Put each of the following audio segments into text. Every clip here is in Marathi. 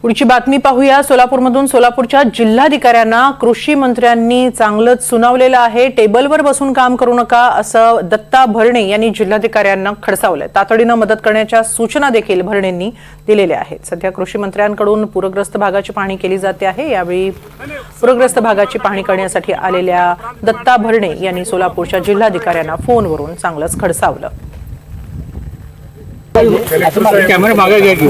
पुढची बातमी पाहूया। सोलापूरमधून सोलापूरच्या जिल्हाधिकाऱ्यांना कृषी मंत्र्यांनी चांगलंच सुनावलेलं आहे। टेबलवर बसून काम करू नका असं दत्ता भरणे यांनी जिल्हाधिकाऱ्यांना खडसावलंय। तातडीनं मदत करण्याच्या सूचना देखील भरणेंनी दिलेल्या आहेत। सध्या कृषी मंत्र्यांकडून पूरग्रस्त भागाची पाहणी केली जाते आहे। यावेळी पूरग्रस्त भागाची पाहणी करण्यासाठी आलेल्या दत्ता भरणे यांनी सोलापूरच्या जिल्हाधिकाऱ्यांना फोनवरून चांगलंच खडसावलं। कॅमेरा मागे घ्या की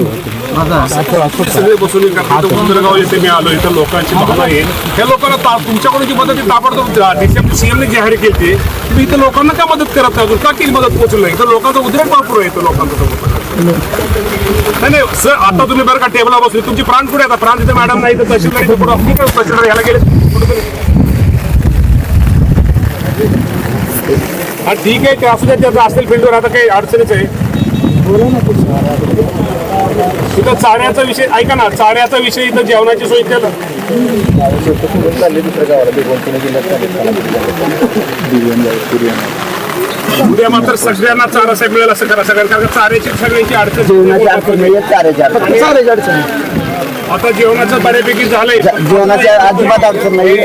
सगळे बसून उंदरगाव येथे मी आलो। इथं लोकांची भावना आहे, ह्या लोकांना तुमच्याकडून जी मदत ताबडतोब सीएमने जाहीर केली, तुम्ही इथं लोकांना का मदत करत नाही? का केली मदत पोहोचली नाही? तर लोकांचा उद्रेक भरपूर आहे इथं लोकांचा। नाही सर, आता तुम्ही बरं का टेबलला बसले, तुमची प्राण कुठे आता? प्राण तिथे मॅडम नाही तर तहसीलदार तहसीलदार यायला गेले। हा ठीक आहे, ते असू द्या, त्याचं असेल फील्डवर, आता काही अडचणीच आहे। इथं चाऱ्याचा विषय ऐका ना, चाऱ्याचा विषय इथं जेवणाची सोय केलं उद्या मात्र सगळ्यांना चारा साहेब मिळेल असं करा सगळ्यांना, कारण चाऱ्याची सगळ्यांची अडचण। आता जेवणाचं बऱ्यापैकी झालंय, जेवणाच्या अजिबात अडचण नाही।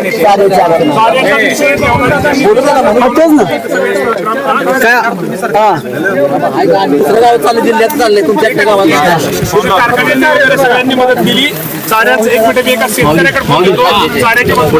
जिल्ह्यात चाललंय तुमच्या सगळ्यांनी मदत केली। चाऱ्याचं एक मिनिट एका शेतकऱ्याकडे चाऱ्याची मदत